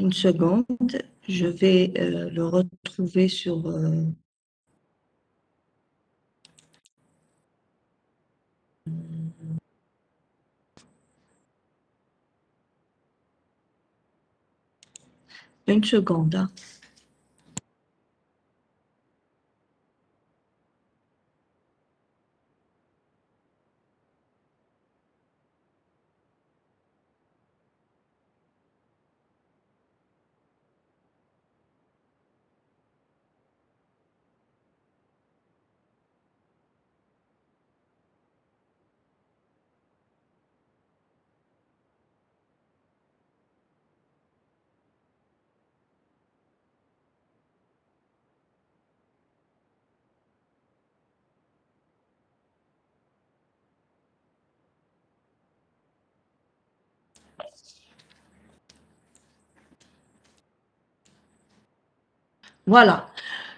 Une seconde, je vais le retrouver sur... une seconde, hein. Voilà.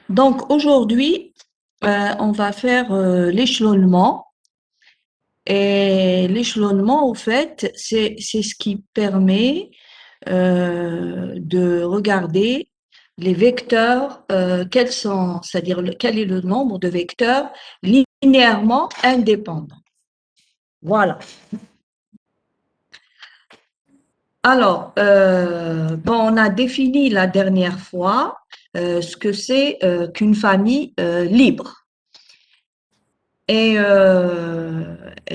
Donc aujourd'hui, on va faire l'échelonnement. Et l'échelonnement, au fait, c'est ce qui permet de regarder les vecteurs, quels sont, c'est-à-dire quel est le nombre de vecteurs linéairement indépendants. Voilà. Alors, bon, on a défini la dernière fois ce que c'est qu'une famille libre. Et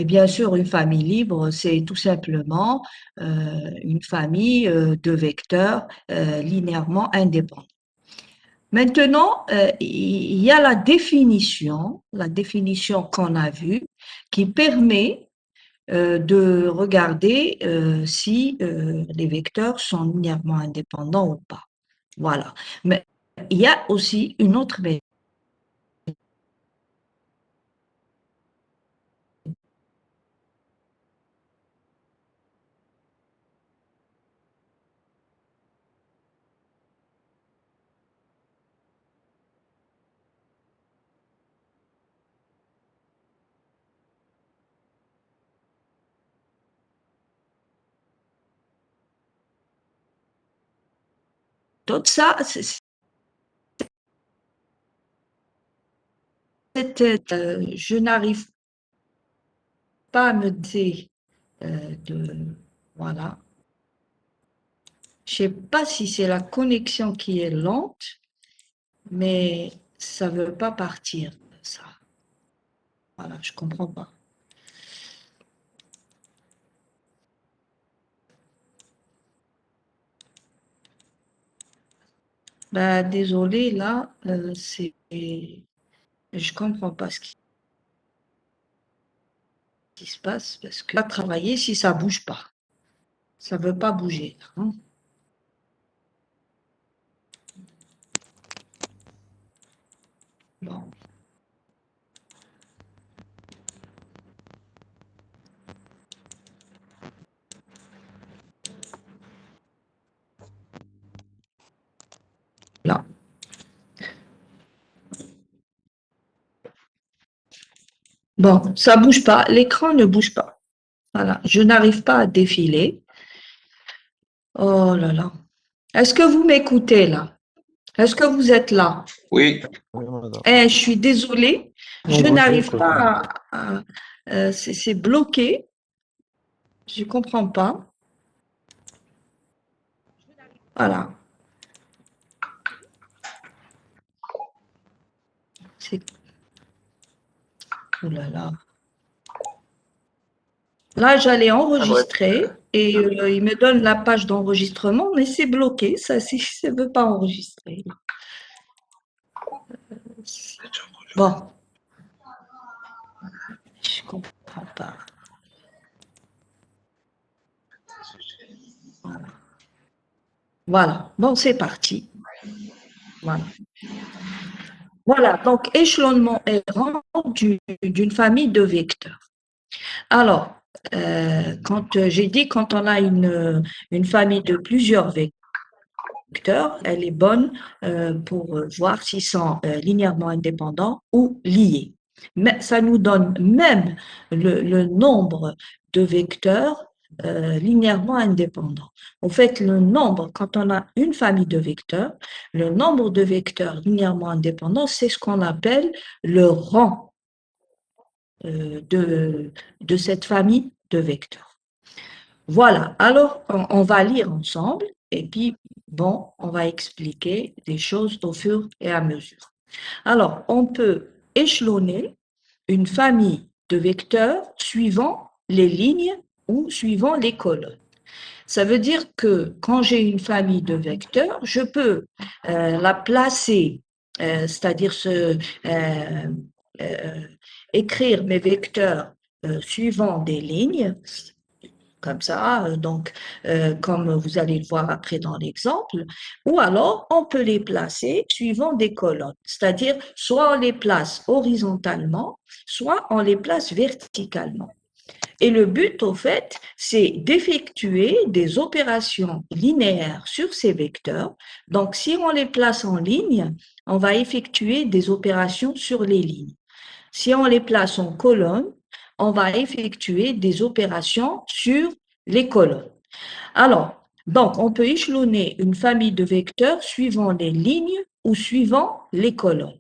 bien sûr, une famille libre, c'est tout simplement une famille de vecteurs linéairement indépendants. Maintenant, il y a la définition qu'on a vue, qui permet de regarder si les vecteurs sont linéairement indépendants ou pas. Voilà. Mais il y a aussi une autre méthode. Tout ça, je n'arrive pas à me dire voilà. Je sais pas si c'est la connexion qui est lente, mais ça veut pas partir, ça. Voilà, je comprends pas. Ben, désolé, là, je comprends pas ce qui se passe parce que pas travailler si ça bouge pas. Ça veut pas bouger, hein. Bon, là. Bon, ça bouge pas. L'écran ne bouge pas. Voilà, je n'arrive pas à défiler. Oh là là. Est-ce que vous m'écoutez là? Est-ce que vous êtes là? Oui, Eh, je suis désolée, On je vous n'arrive écoute. pas c'est bloqué, je comprends pas. Voilà. C'est, oh là là. Là, j'allais enregistrer et il me donne la page d'enregistrement, mais c'est bloqué, ça veut pas enregistrer. Bon, je comprends pas. Voilà. Bon, c'est parti. Voilà. Voilà. Donc, échelonnement errant d'une famille de vecteurs. Alors, j'ai dit quand on a une famille de plusieurs vecteurs, elle est bonne pour voir s'ils sont linéairement indépendants ou liés. Mais ça nous donne même le nombre de vecteurs linéairement indépendants. En fait, le nombre, quand on a une famille de vecteurs, le nombre de vecteurs linéairement indépendants, c'est ce qu'on appelle le rang de cette famille de vecteurs. Voilà, alors on va lire ensemble et puis, bon, on va expliquer des choses au fur et à mesure. Alors, on peut échelonner une famille de vecteurs suivant les lignes ou suivant les colonnes. Ça veut dire que quand j'ai une famille de vecteurs, je peux la placer, c'est-à-dire euh, écrire mes vecteurs suivant des lignes, comme ça, donc comme vous allez le voir après dans l'exemple, ou alors on peut les placer suivant des colonnes, c'est-à-dire soit on les place horizontalement, soit on les place verticalement. Et le but, au fait, c'est d'effectuer des opérations linéaires sur ces vecteurs. Donc, si on les place en ligne, on va effectuer des opérations sur les lignes. Si on les place en colonne, on va effectuer des opérations sur les colonnes. Alors, donc, on peut échelonner une famille de vecteurs suivant les lignes ou suivant les colonnes.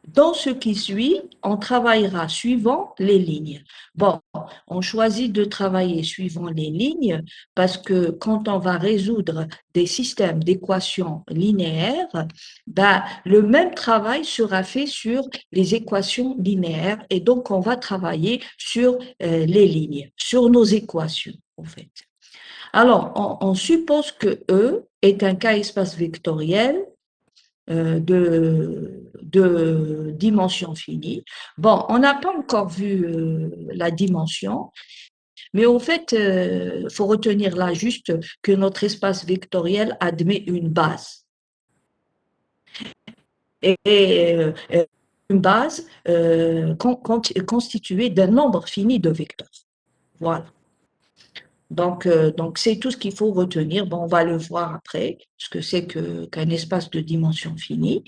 Dans ce qui suit, on travaillera suivant les lignes. Bon, on choisit de travailler suivant les lignes parce que quand on va résoudre des systèmes d'équations linéaires, ben, le même travail sera fait sur les équations linéaires et donc on va travailler sur les lignes, sur nos équations, en fait. Alors, on suppose que E est un K-espace vectoriel de dimension finie. Bon, on n'a pas encore vu la dimension, mais au fait, il faut retenir là juste que notre espace vectoriel admet une base. Et une base constituée d'un nombre fini de vecteurs. Voilà. Donc c'est tout ce qu'il faut retenir. Bon, on va le voir après, ce que c'est qu'un espace de dimension finie.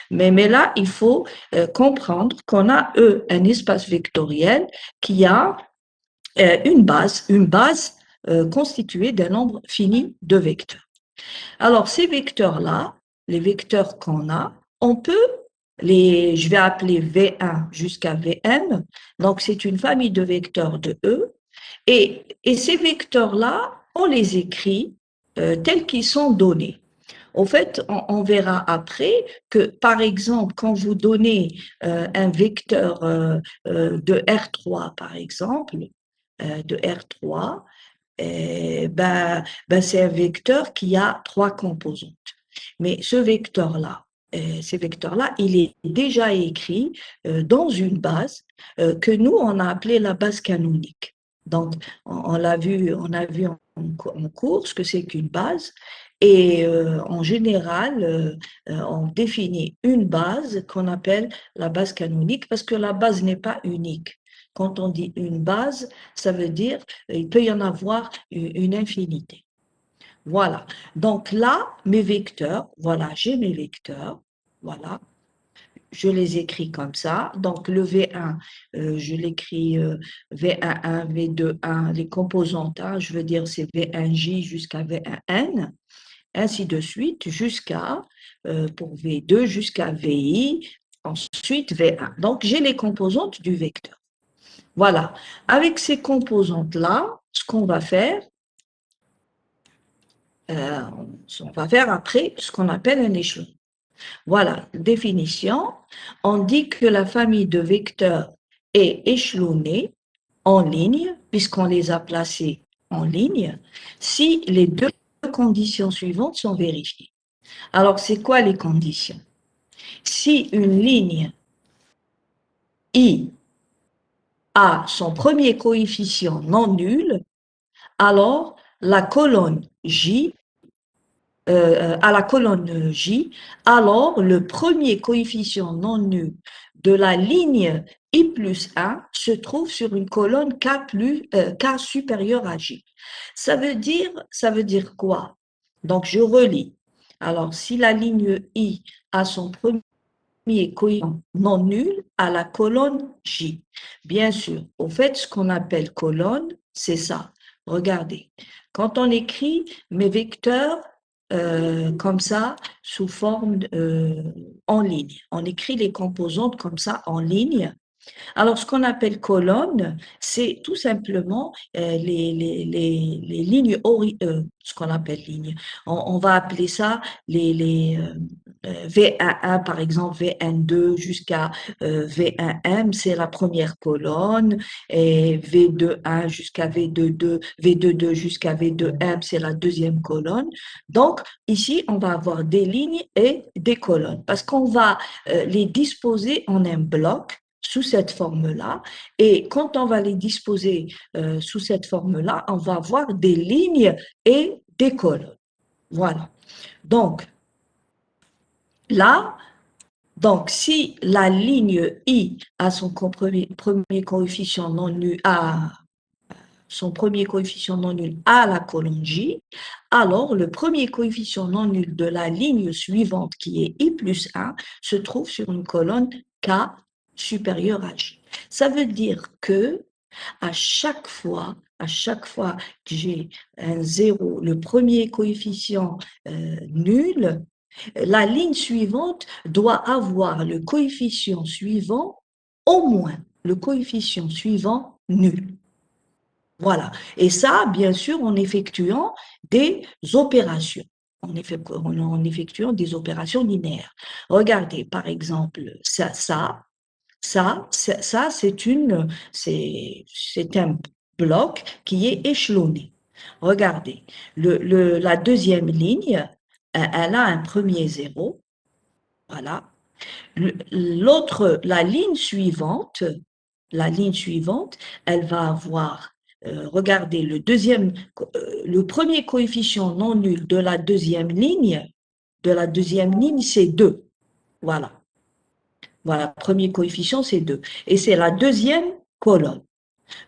Mais là, il faut comprendre qu'on a, un espace vectoriel qui a une base constituée d'un nombre fini de vecteurs. Alors, ces vecteurs-là, les vecteurs qu'on a, on peut je vais appeler V1 jusqu'à Vm, donc c'est une famille de vecteurs de E, et ces vecteurs-là, on les écrit tels qu'ils sont donnés. Au fait, on verra après que, par exemple, quand vous donnez un vecteur de R3, par exemple, de R3, c'est un vecteur qui a trois composantes. Mais ce vecteur-là, ces vecteurs-là, il est déjà écrit dans une base que nous, on a appelée la base canonique. Donc, on l'a vu, on a vu en cours ce que c'est qu'une base. Et en général, on définit une base qu'on appelle la base canonique parce que la base n'est pas unique. Quand on dit une base, ça veut dire il peut y en avoir une infinité. Voilà. Donc là, mes vecteurs, voilà, j'ai mes vecteurs, voilà. Je les écris comme ça. Donc le V1, je l'écris V11, V21, les composantes, hein, je veux dire c'est V1J jusqu'à V1N, ainsi de suite, jusqu'à, pour V2, jusqu'à VI, ensuite V1. Donc j'ai les composantes du vecteur. Voilà. Avec ces composantes-là, ce qu'on va faire, euh, on va faire après ce qu'on appelle un échelon. Voilà, définition. On dit que la famille de vecteurs est échelonnée en ligne, puisqu'on les a placés en ligne, si les deux conditions suivantes sont vérifiées. Alors, c'est quoi les conditions? Si une ligne I a son premier coefficient non nul, alors la colonne J à la colonne J, alors le premier coefficient non nul de la ligne I plus 1 se trouve sur une colonne K supérieure à J. Ça veut dire Donc, je relis. Alors, si la ligne I a son premier coefficient non nul à la colonne J, bien sûr, au fait, ce qu'on appelle colonne, c'est ça. Regardez, quand on écrit mes vecteurs comme ça, sous forme en ligne, on écrit les composantes comme ça en ligne. Alors, ce qu'on appelle colonne, c'est tout simplement les lignes, ce qu'on appelle lignes. On va appeler ça V11, par exemple, V12 jusqu'à V1M, c'est la première colonne, et V21 jusqu'à V22, V22 jusqu'à V2M, c'est la deuxième colonne. Donc, ici, on va avoir des lignes et des colonnes, parce qu'on va les disposer en un bloc sous cette forme-là. Et quand on va les disposer sous cette forme-là, on va avoir des lignes et des colonnes. Voilà. Donc, là, donc si la ligne I a premier coefficient non nul, son premier coefficient non nul à la colonne J, alors le premier coefficient non nul de la ligne suivante, qui est I plus 1, se trouve sur une colonne K supérieure à J. Ça veut dire que à chaque fois que j'ai un zéro, le premier coefficient nul, la ligne suivante doit avoir le coefficient suivant, au moins le coefficient suivant nul. Voilà. Et ça, bien sûr, en effectuant des opérations. En effectuant des opérations linéaires. Regardez, par exemple, c'est un bloc qui est échelonné. Regardez, la deuxième ligne, elle a un premier zéro. Voilà. La ligne suivante, elle va avoir, regardez, le premier coefficient non nul de la deuxième ligne, c'est 2. Voilà. Voilà, premier coefficient, c'est 2. Et c'est la deuxième colonne.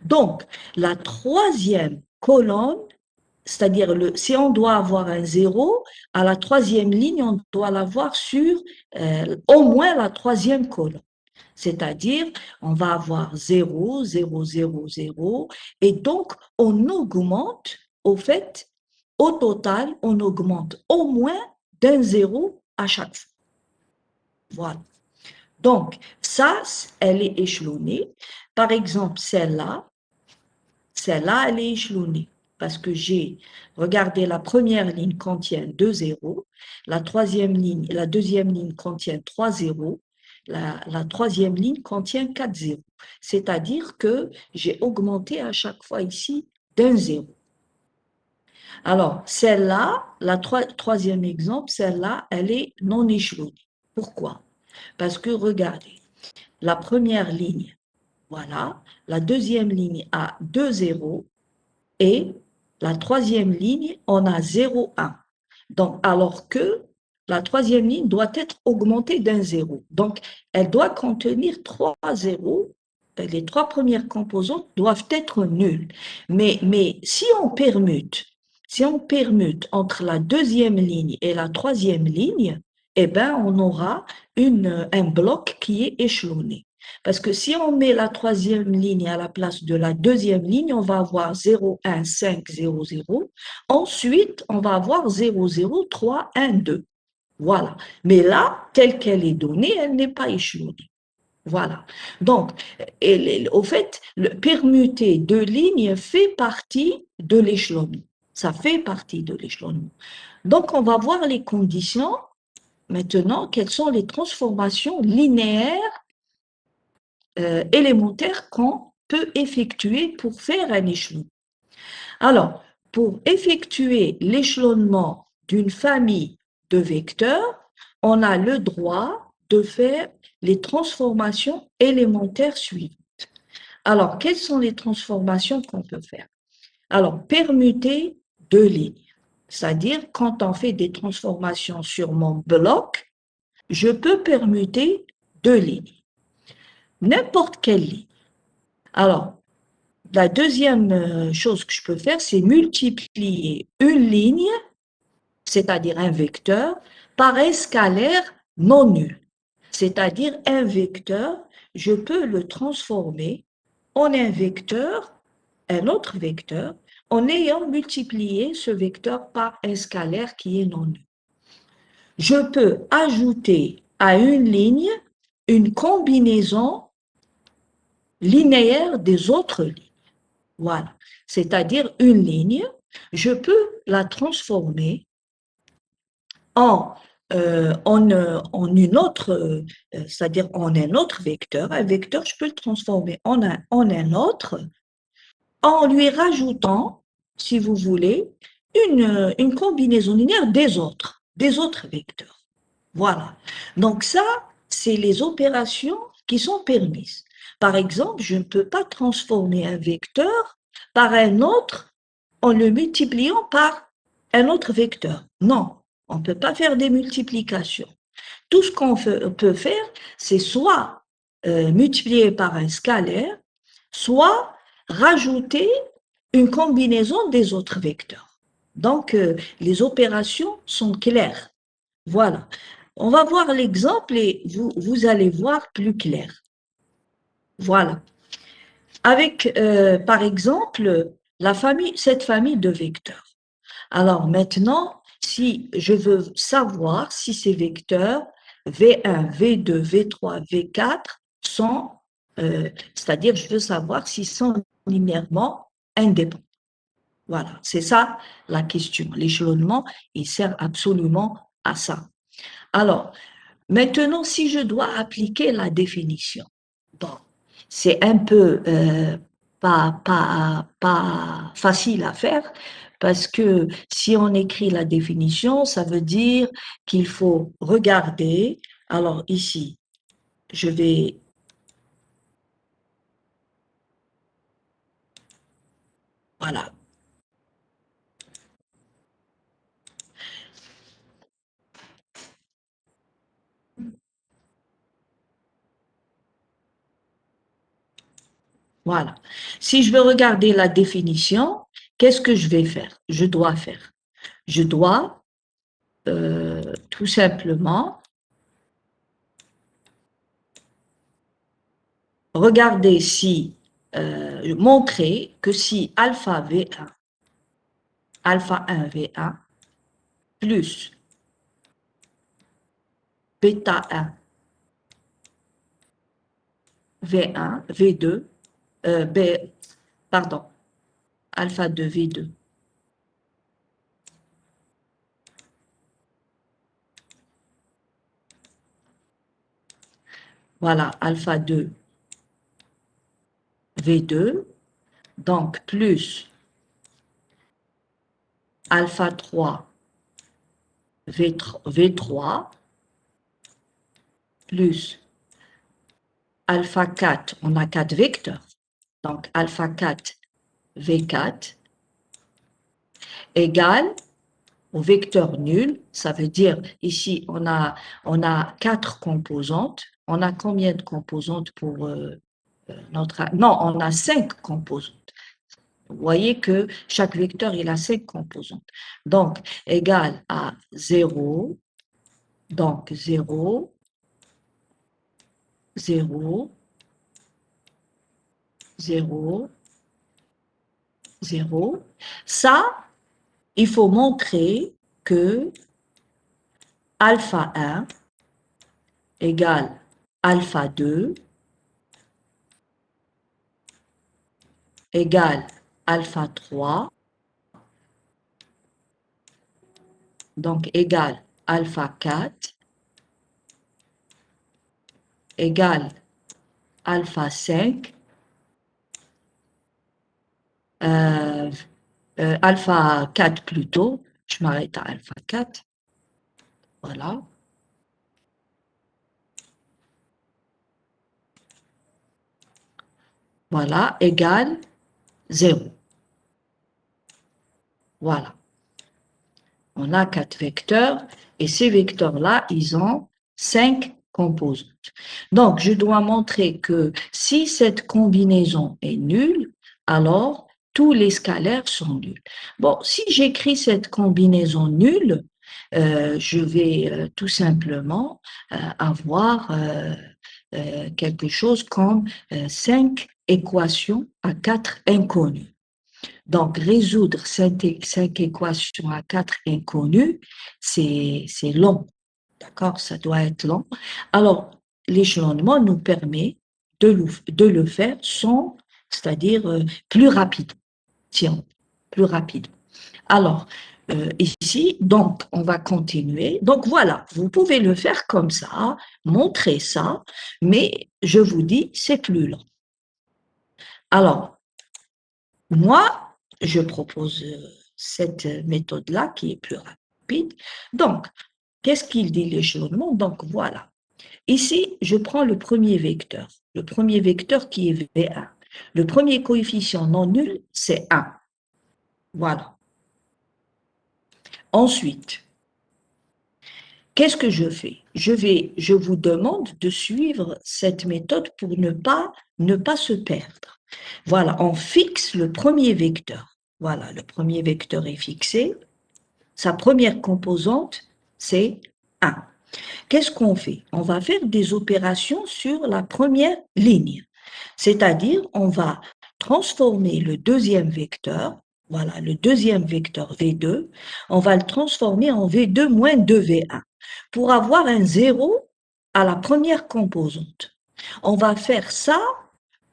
Donc, la troisième colonne, c'est-à-dire si on doit avoir un zéro, à la troisième ligne, on doit l'avoir sur au moins la troisième colonne. C'est-à-dire, on va avoir 0, 0, 0, 0, et donc on augmente, au total, on augmente au moins d'un zéro à chaque fois. Voilà. Donc, ça, elle est échelonnée. Par exemple, celle-là, elle est échelonnée parce que regardez, la première ligne contient 2 zéros, la deuxième ligne contient 3 zéros, la troisième ligne contient 4 zéros. C'est-à-dire que j'ai augmenté à chaque fois ici d'un zéro. Alors, celle-là, troisième exemple, celle-là, elle est non échelonnée. Pourquoi? Parce que regardez, la première ligne, voilà, la deuxième ligne a 2 zéros et la troisième ligne, on a 0, 1. Donc, alors que la troisième ligne doit être augmentée d'un zéro. Donc, elle doit contenir 3 zéros. Les trois premières composantes doivent être nulles. Mais si on permute entre la deuxième ligne et la troisième ligne, eh ben, on aura un bloc qui est échelonné. Parce que si on met la troisième ligne à la place de la deuxième ligne, on va avoir 0, 1, 5, 0, 0. Ensuite, on va avoir 0, 0, 3, 1, 2. Voilà. Mais là, telle qu'elle est donnée, elle n'est pas échelonnée. Voilà. Donc, au fait, le permuter deux lignes fait partie de l'échelonnement. Ça fait partie de l'échelonnement. Donc, on va voir les conditions. Maintenant, quelles sont les transformations linéaires élémentaires qu'on peut effectuer pour faire un échelon. Alors, pour effectuer l'échelonnement d'une famille de vecteurs, on a le droit de faire les transformations élémentaires suivantes. Alors, quelles sont les transformations qu'on peut faire? Alors, permuter deux lignes. C'est-à-dire, quand on fait des transformations sur mon bloc, je peux permuter deux lignes. N'importe quelle ligne. Alors, la deuxième chose que je peux faire, c'est multiplier une ligne, c'est-à-dire un vecteur, par un scalaire non nul. C'est-à-dire un vecteur, je peux le transformer en un vecteur un autre vecteur en ayant multiplié ce vecteur par un scalaire qui est non nul. Je peux ajouter à une ligne une combinaison linéaire des autres lignes. Voilà. C'est-à-dire une ligne, je peux la transformer en, en une autre, c'est-à-dire en un autre vecteur. Un vecteur, je peux le transformer en un autre en lui rajoutant, si vous voulez, une combinaison linéaire des autres vecteurs. Voilà. Donc ça, c'est les opérations qui sont permises. Par exemple, je ne peux pas transformer un vecteur par un autre en le multipliant par un autre vecteur. Non, on ne peut pas faire des multiplications. Tout ce qu'on peut faire, c'est soit multiplier par un scalaire, soit rajouter une combinaison des autres vecteurs. Donc, les opérations sont claires. Voilà. On va voir l'exemple et vous allez voir plus clair. Voilà. Avec, par exemple, cette famille de vecteurs. Alors maintenant, si je veux savoir si ces vecteurs V1, V2, V3, V4 sont, c'est-à-dire je veux savoir s'ils sont linéairement indépendants. Voilà, c'est ça la question. L'échelonnement, il sert absolument à ça. Alors, maintenant, si je dois appliquer la définition, bon, c'est un peu pas facile à faire parce que si on écrit la définition, ça veut dire qu'il faut regarder. Alors ici, je vais, voilà, voilà. Si je veux regarder la définition, qu'est-ce que je vais faire? Je dois faire. Je dois tout simplement regarder si, montrer que si alpha V1, alpha 1 V1 plus bêta 1 V1, V2, B, pardon, alpha 2 V2, voilà, alpha 2 V2, donc plus alpha 3 V3 plus alpha 4, on a 4 vecteurs, donc alpha 4 V4 égale au vecteur nul, ça veut dire ici on a 4 composantes. On a combien de composantes pour notre... Non, on a 5 composantes. Vous voyez que chaque vecteur, il a 5 composantes. Donc, égal à 0, donc 0, 0, 0, 0. Ça, il faut montrer que alpha 1 égale alpha 2 égale alpha 3, donc égale alpha 4, égale alpha 5, euh, alpha 4 plutôt, je m'arrête à alpha 4, voilà. Voilà, égale 0. Voilà. On a 4 vecteurs et ces vecteurs-là, ils ont 5 composantes. Donc, je dois montrer que si cette combinaison est nulle, alors tous les scalaires sont nuls. Bon, si j'écris cette combinaison nulle, je vais tout simplement avoir quelque chose comme 5 équations à 4 inconnues. Donc, résoudre cinq équations à 4 inconnues, c'est long. D'accord? Ça doit être long. Alors, l'échelonnement nous permet de le faire sans, c'est-à-dire plus rapide. Tiens, plus rapide. Alors, ici, donc, on va continuer. Donc, voilà, vous pouvez le faire comme ça, montrer ça, mais je vous dis, c'est plus long. Alors, moi, je propose cette méthode-là qui est plus rapide. Donc, qu'est-ce qu'il dit l'échelonnement? Donc, voilà. Ici, je prends le premier vecteur. Le premier vecteur qui est V1. Le premier coefficient non nul, c'est 1. Voilà. Ensuite, qu'est-ce que je fais? Je vous demande de suivre cette méthode pour ne pas se perdre. Voilà, on fixe le premier vecteur. Voilà, le premier vecteur est fixé. Sa première composante, c'est 1. Qu'est-ce qu'on fait? On va faire des opérations sur la première ligne. C'est-à-dire, on va transformer le deuxième vecteur, voilà, le deuxième vecteur V2, on va le transformer en V2 moins 2V1 pour avoir un 0 à la première composante. On va faire ça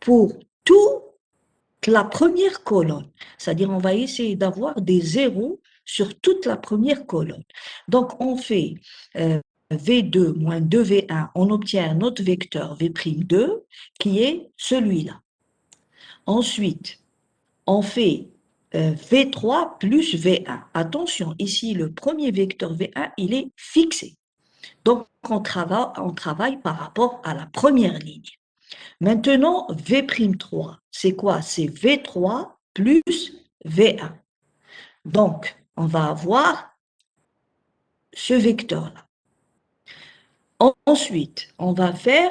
pour toute la première colonne. C'est-à-dire, on va essayer d'avoir des zéros sur toute la première colonne. Donc, on fait V2 moins 2V1, on obtient un autre vecteur V'2 qui est celui-là. Ensuite, on fait V3 plus V1. Attention, ici, le premier vecteur V1, il est fixé. Donc, on travaille par rapport à la première ligne. Maintenant, V'3, c'est quoi? C'est V3 plus V1. Donc, on va avoir ce vecteur-là. Ensuite, on va faire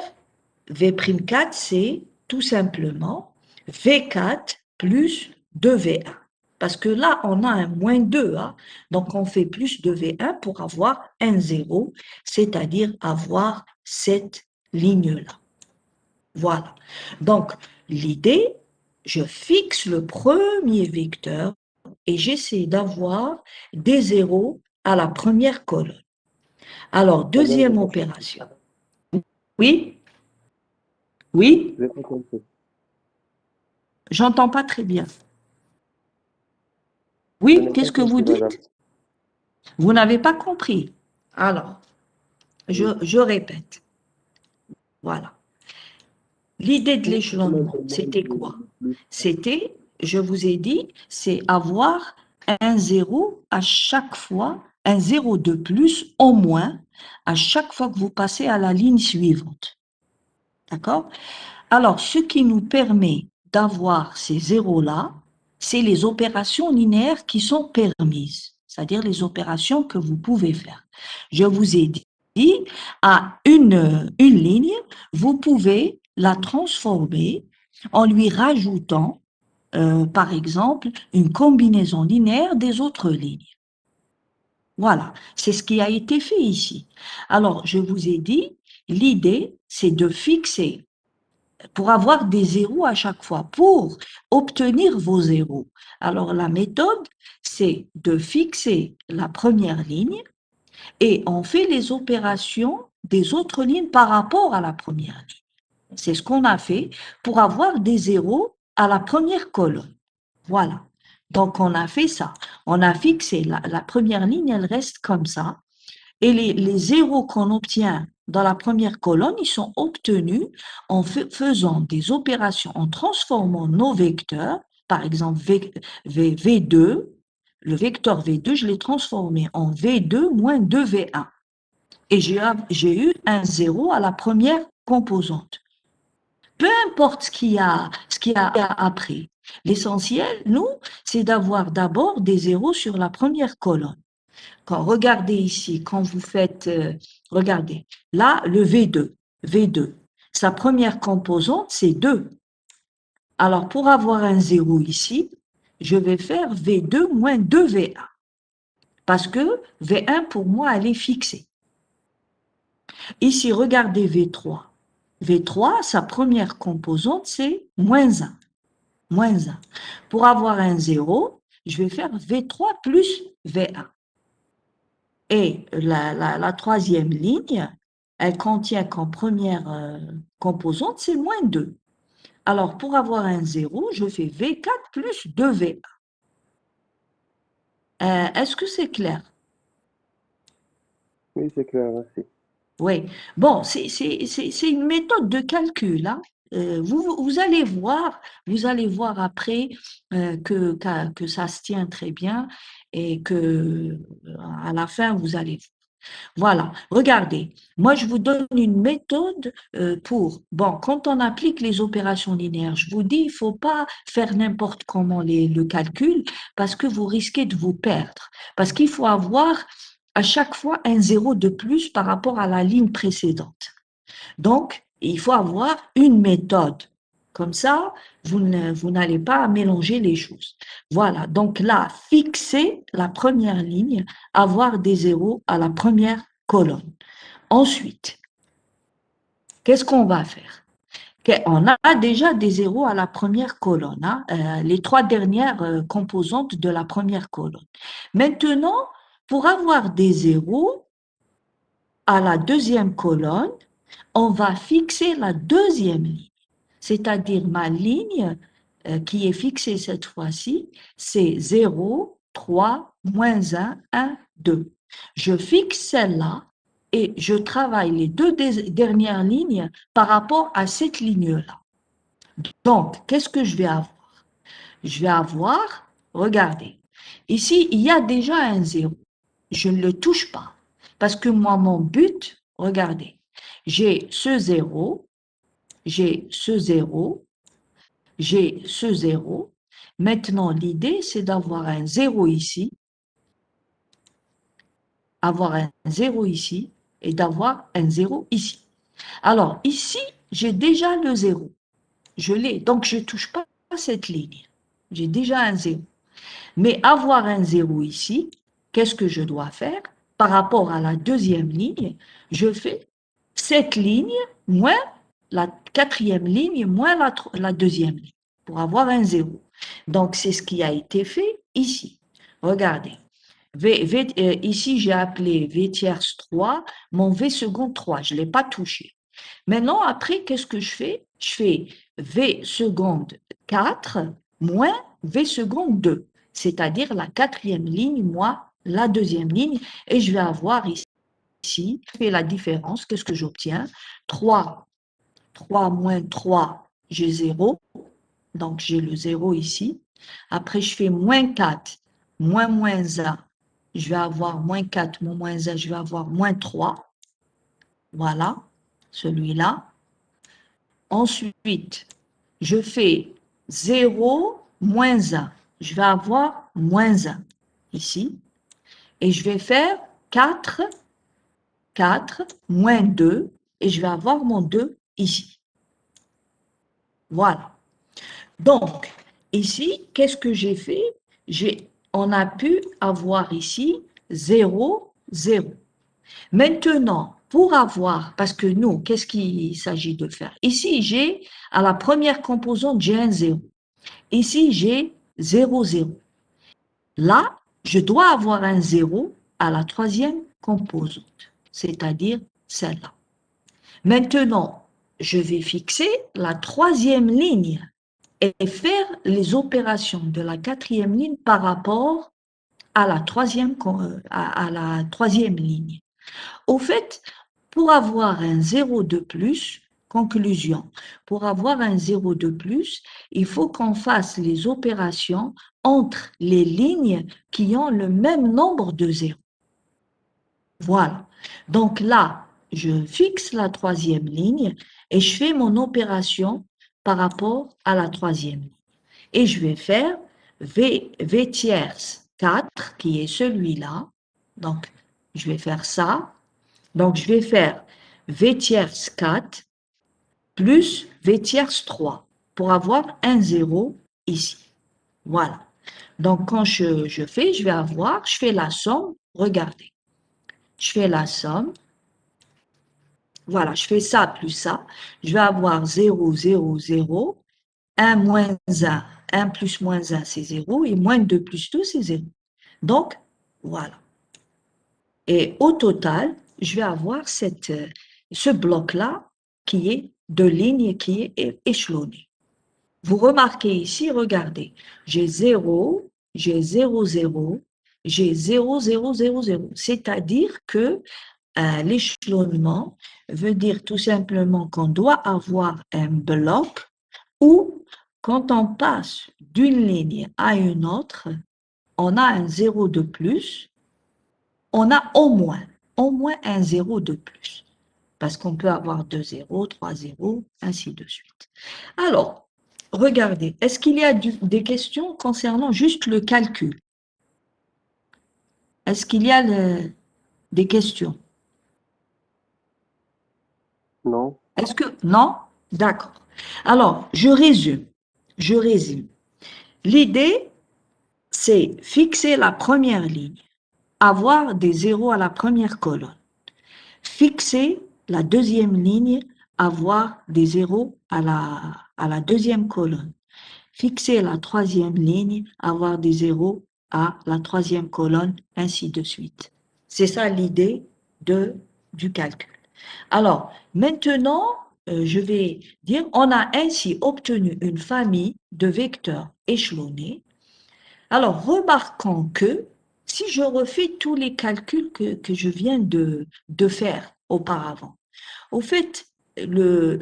V'4, c'est tout simplement V4 plus 2V1. Parce que là, on a un moins 2, hein? Donc on fait plus de V1 pour avoir un 0, c'est-à-dire avoir cette ligne-là. Voilà. Donc, l'idée, je fixe le premier vecteur et j'essaie d'avoir des zéros à la première colonne. Alors, deuxième opération. Oui, oui, j'entends pas très bien. Oui, qu'est-ce que vous dites? Vous n'avez pas compris. Alors, je répète. Voilà. L'idée de l'échelonnement, c'était quoi? C'était, je vous ai dit, c'est avoir un zéro à chaque fois, un zéro de plus au moins à chaque fois que vous passez à la ligne suivante. D'accord? Alors, ce qui nous permet d'avoir ces zéros-là, c'est les opérations linéaires qui sont permises, c'est-à-dire les opérations que vous pouvez faire. Je vous ai dit, à une ligne, vous pouvez la transformer en lui rajoutant, par exemple, une combinaison linéaire des autres lignes. Voilà, c'est ce qui a été fait ici. Alors, je vous ai dit, l'idée, c'est de fixer pour avoir des zéros à chaque fois, pour obtenir vos zéros. Alors, la méthode, c'est de fixer la première ligne et on fait les opérations des autres lignes par rapport à la première ligne. C'est ce qu'on a fait pour avoir des zéros à la première colonne. Voilà. Donc, on a fait ça. On a fixé la première ligne, elle reste comme ça. Et les zéros qu'on obtient dans la première colonne, ils sont obtenus en faisant des opérations, en transformant nos vecteurs, par exemple V2, le vecteur V2, je l'ai transformé en V2 moins 2V1. Et j'ai eu un 0 à la première composante. Peu importe ce qu'il y a après. L'essentiel, nous, c'est d'avoir d'abord des zéros sur la première colonne. Regardez ici, quand vous faites, regardez, là, le V2, sa première composante, c'est 2. Alors, pour avoir un 0 ici, je vais faire V2 moins 2V1, parce que V1, pour moi, elle est fixée. Ici, regardez V3. V3, sa première composante, c'est moins 1. moins 1. Pour avoir un 0, je vais faire V3 plus V1. Et la troisième ligne, elle contient comme première composante, c'est moins 2. Alors, pour avoir un 0, je fais V4 plus 2V1. Est-ce que c'est clair? Oui, c'est clair, merci. Oui. Bon, c'est une méthode de calcul, hein. Vous vous allez voir après que ça se tient très bien et que à la fin, vous allez voilà, regardez, moi je vous donne une méthode bon, quand on applique les opérations linéaires, je vous dis, il ne faut pas faire n'importe comment le calcul parce que vous risquez de vous perdre. Parce qu'il faut avoir à chaque fois un zéro de plus par rapport à la ligne précédente. Donc, il faut avoir une méthode. Comme ça, vous n'allez pas mélanger les choses. Voilà, donc là, fixer la première ligne, avoir des zéros à la première colonne. Ensuite, qu'est-ce qu'on va faire? On a déjà des zéros à la première colonne, hein, les trois dernières composantes de la première colonne. Maintenant, pour avoir des zéros à la deuxième colonne, on va fixer la deuxième ligne, c'est-à-dire ma ligne qui est fixée cette fois-ci, c'est 0, 3, moins 1, 1, 2. Je fixe celle-là et je travaille les deux dernières lignes par rapport à cette ligne-là. Donc, qu'est-ce que je vais avoir? Je vais avoir, regardez, ici, il y a déjà un 0. Je ne le touche pas parce que moi, mon but, regardez, j'ai ce 0, j'ai ce 0, j'ai ce 0. Maintenant, l'idée, c'est d'avoir un 0 ici, avoir un 0 ici et d'avoir un 0 ici. Alors, ici, j'ai déjà le 0. Je l'ai, donc je ne touche pas à cette ligne. J'ai déjà un 0. Mais avoir un 0 ici, qu'est-ce que je dois faire? Par rapport à la deuxième ligne, je fais cette ligne moins la quatrième ligne moins la deuxième ligne pour avoir un 0. Donc, c'est ce qui a été fait ici. Regardez. Ici, j'ai appelé V tierce 3, mon V seconde 3. Je ne l'ai pas touché. Maintenant, après, qu'est-ce que je fais? Je fais V seconde 4 moins V seconde 2, c'est-à-dire la quatrième ligne moins la deuxième ligne, et je vais avoir ici, je fais la différence, qu'est-ce que j'obtiens? 3 moins 3, j'ai 0, donc j'ai le 0 ici. Après, je fais moins 4, moins 1, je vais avoir moins 4, moins 1, je vais avoir moins 3. Voilà, celui-là. Ensuite, je fais 0, moins 1. Je vais avoir moins 1 ici. Et je vais faire 4, 4, moins 2. Et je vais avoir mon 2 ici. Voilà. Donc, ici, qu'est-ce que j'ai fait? On a pu avoir ici 0, 0. Maintenant, pour avoir, parce que nous, qu'est-ce qu'il s'agit de faire? Ici, j'ai, à la première composante, j'ai un 0. Ici, j'ai 0, 0. Là, je dois avoir un 0 à la troisième composante, c'est-à-dire celle-là. Maintenant, je vais fixer la troisième ligne et faire les opérations de la quatrième ligne par rapport à à la troisième ligne. Au fait, pour avoir un 0 de plus, conclusion, pour avoir un 0 de plus, il faut qu'on fasse les opérations entre les lignes qui ont le même nombre de zéros. Voilà. Donc là, je fixe la troisième ligne et je fais mon opération par rapport à la troisième ligne. Et je vais faire V tierce 4, qui est celui-là. Donc, je vais faire ça. Donc, je vais faire V tierce 4 plus V tierce 3 pour avoir un 0 ici. Voilà. Donc, quand je fais, je fais la somme. Regardez. Je fais la somme. Voilà, je fais ça plus ça. Je vais avoir 0, 0, 0. 1 moins 1, 1 plus moins 1, c'est 0, et moins 2 plus 2, c'est 0. Donc, voilà. Et au total, je vais avoir ce bloc-là qui est de lignes qui est échelonné. Vous remarquez ici, regardez, j'ai 0, j'ai 0, 0, j'ai 0, 0, 0, 0. C'est-à-dire que l'échelonnement veut dire tout simplement qu'on doit avoir un bloc où, quand on passe d'une ligne à une autre, on a un 0 de plus, on a au moins un 0 de plus. Parce qu'on peut avoir 2 zéros, 3 zéros, ainsi de suite. Alors, regardez, est-ce qu'il y a des questions concernant juste le calcul? Est-ce qu'il y a des questions? Non, Est-ce que... Non? D'accord. Alors, je résume. Je résume. L'idée, c'est fixer la première ligne, avoir des zéros à la première colonne. Fixer la deuxième ligne, avoir des zéros à la deuxième colonne. Fixer la troisième ligne, avoir des zéros à la troisième colonne, ainsi de suite. C'est ça l'idée du calcul. Alors, maintenant, je vais dire, on a ainsi obtenu une famille de vecteurs échelonnés. Alors, remarquons que si je refais tous les calculs que je viens de faire auparavant, au fait, le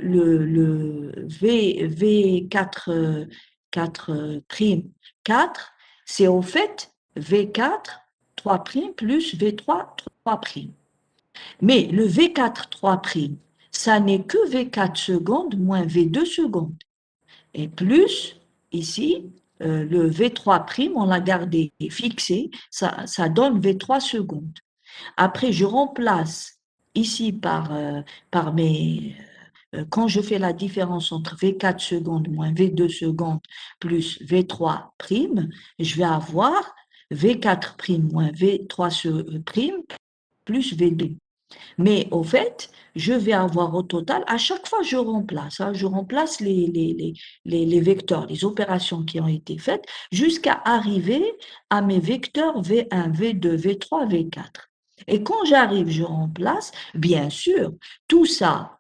V4, 4 prime 4, c'est au fait V4 3 prime plus V3 3 prime. Mais le V4 3 prime, ça n'est que V4 secondes moins V2 secondes. Et plus, ici, le V3 prime, on l'a gardé fixé, ça donne V3 secondes. Après, je remplace ici par quand je fais la différence entre V4 secondes moins V2 secondes plus V3 prime, je vais avoir V4 prime moins V3 prime plus V2. Mais au fait, je vais avoir au total, à chaque fois je remplace, je remplace les vecteurs, les opérations qui ont été faites, jusqu'à arriver à mes vecteurs V1, V2, V3, V4. Et quand j'arrive, je remplace, bien sûr, tout ça,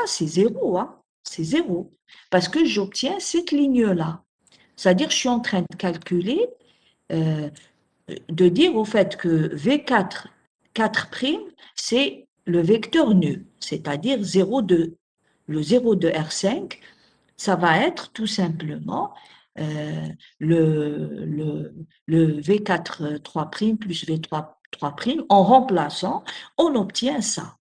c'est zéro, hein, c'est zéro, parce que j'obtiens cette ligne-là. C'est-à-dire, je suis en train de calculer, euh, de dire au fait que V4, 4 prime, c'est le vecteur nul, c'est-à-dire 0 de, le 0 de R5, ça va être tout simplement euh, le V4 3 prime plus V3 3 prime. En remplaçant, on obtient ça.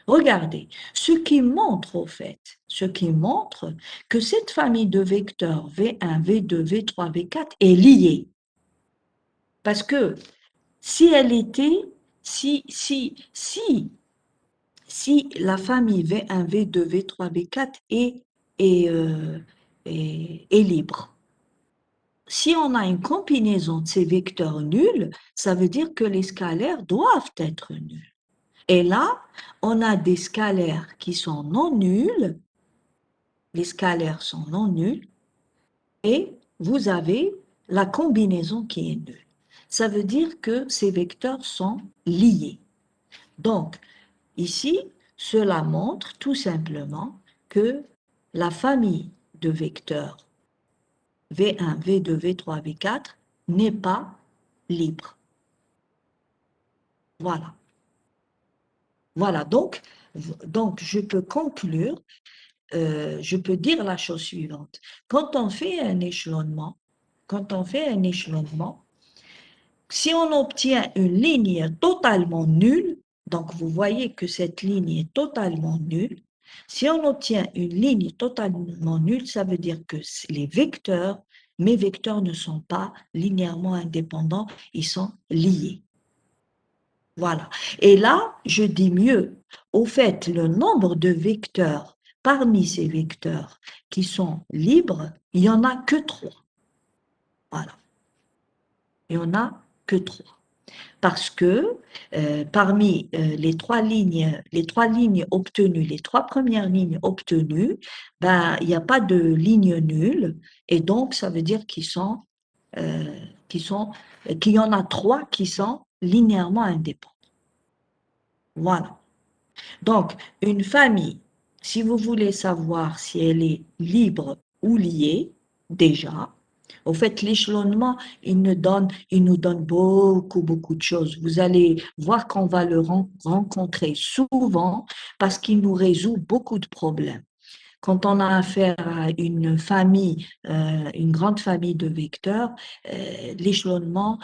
Regardez, ce qui montre au fait, ce qui montre que cette famille de vecteurs V1, V2, V3, V4 est liée. Parce que si elle était, si la famille V1, V2, V3, V4 est, euh, est libre, si on a une combinaison de ces vecteurs nuls, ça veut dire que les scalaires doivent être nuls. Et là, on a des scalaires qui sont non nuls, les scalaires sont non nuls, et vous avez la combinaison qui est nulle. Ça veut dire que ces vecteurs sont liés. Donc, ici, cela montre tout simplement que la famille de vecteurs V1, V2, V3, V4 n'est pas libre. Voilà. Voilà, donc je peux conclure, je peux dire la chose suivante. Quand on fait un échelonnement, quand on fait un échelonnement, si on obtient une ligne totalement nulle, donc vous voyez que cette ligne est totalement nulle, si on obtient une ligne totalement nulle, ça veut dire que les vecteurs, mes vecteurs ne sont pas linéairement indépendants, ils sont liés. Voilà. Et là, je dis mieux, au fait, le nombre de vecteurs parmi ces vecteurs qui sont libres, il n'y en a que 3. Voilà. Il n'y en a que 3. Parce que parmi les trois lignes obtenues, les trois premières lignes obtenues, ben, il n'y a pas de ligne nulle, et donc ça veut dire euh, qu'ils sont, qu'il y en a trois qui sont linéairement indépendants. Voilà. Donc, une famille, si vous voulez savoir si elle est libre ou liée, déjà, au fait, l'échelonnement, il nous donne beaucoup, beaucoup de choses. Vous allez voir qu'on va le rencontrer souvent parce qu'il nous résout beaucoup de problèmes. Quand on a affaire à une famille, une grande famille de vecteurs, l'échelonnement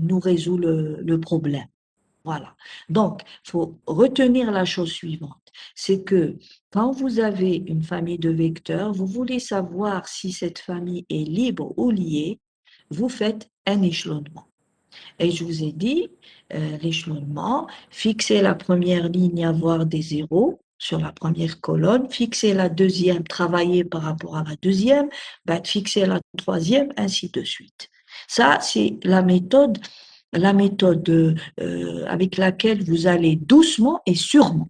nous résout le problème. Voilà. Donc, il faut retenir la chose suivante, c'est que quand vous avez une famille de vecteurs, vous voulez savoir si cette famille est libre ou liée, vous faites un échelonnement. Et je vous ai dit, l'échelonnement, fixer la première ligne, avoir des zéros sur la première colonne, fixer la deuxième, travailler par rapport à la deuxième, ben, fixer la troisième, ainsi de suite. Ça, c'est la méthode avec laquelle vous allez doucement et sûrement.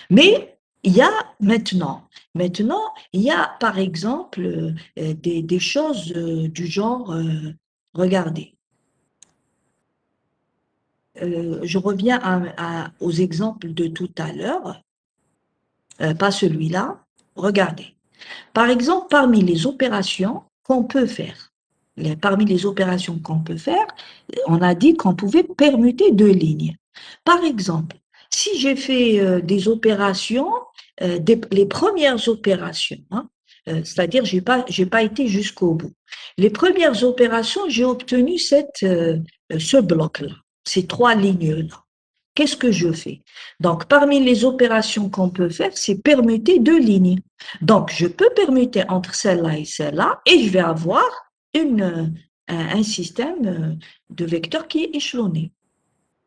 Mais il y a maintenant, il y a par exemple des choses du genre, regardez, je reviens aux exemples de tout à l'heure, pas celui-là. Regardez. Par exemple, parmi les opérations qu'on peut faire, parmi les opérations qu'on peut faire, on a dit qu'on pouvait permuter deux lignes. Par exemple, si j'ai fait des opérations, les premières opérations, hein, c'est-à-dire j'ai pas été jusqu'au bout. Les premières opérations, j'ai obtenu ce bloc-là, ces trois lignes-là. Qu'est-ce que je fais? Donc, parmi les opérations qu'on peut faire, c'est permuter deux lignes. Donc, je peux permuter entre celle-là et celle-là et je vais avoir un système de vecteurs qui est échelonné.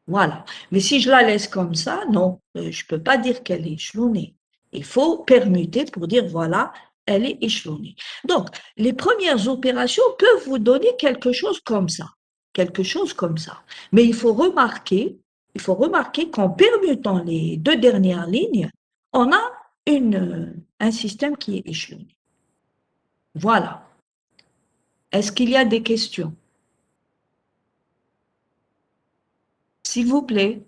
Voilà. Mais si je la laisse comme ça, non, je ne peux pas dire qu'elle est échelonnée. Il faut permuter pour dire, voilà, elle est échelonnée. Donc, les premières opérations peuvent vous donner quelque chose comme ça. Quelque chose comme ça. Mais il faut remarquer qu'en permutant les deux dernières lignes, on a un système qui est échelonné. Voilà. Est-ce qu'il y a des questions? S'il vous plaît,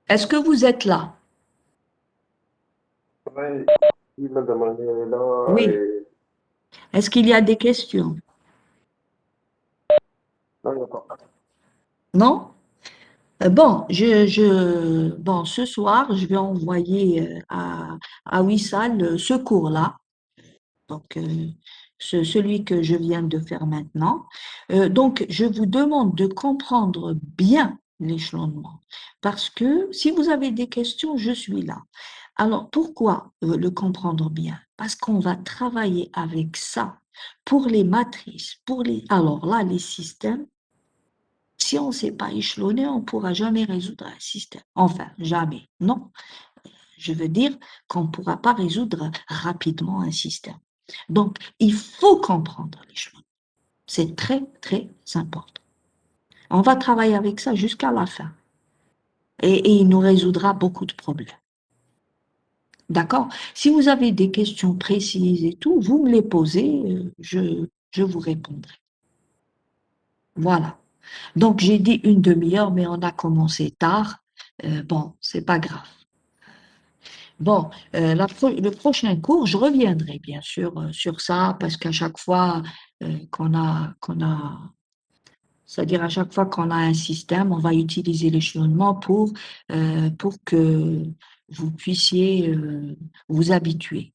est-ce que vous êtes là? Ouais, il m'a demandé là Oui. Est-ce qu'il y a des questions? non, il n'y a pas. Non? Bon, ce soir, je vais envoyer à Wissal ce cours-là, donc celui que je viens de faire maintenant. Donc, je vous demande de comprendre bien l'échelonnement, parce que si vous avez des questions, je suis là. Alors, pourquoi le comprendre bien? Parce qu'on va travailler avec ça pour les matrices, alors là, les systèmes. Si on ne sait pas échelonner, on ne pourra jamais résoudre un système. Enfin, jamais. Non. Je veux dire qu'on ne pourra pas résoudre rapidement un système. Donc, il faut comprendre l'échelonnement. C'est très, très important. On va travailler avec ça jusqu'à la fin. Et il nous résoudra beaucoup de problèmes. D'accord? Si vous avez des questions précises et tout, vous me les posez, je vous répondrai. Voilà. Donc, j'ai dit une demi-heure, mais on a commencé tard. Bon, c'est pas grave. Bon, le prochain cours, je reviendrai bien sûr sur ça parce qu'à chaque fois c'est-à-dire à chaque fois qu'on a un système, on va utiliser l'échelonnement pour que vous puissiez vous habituer.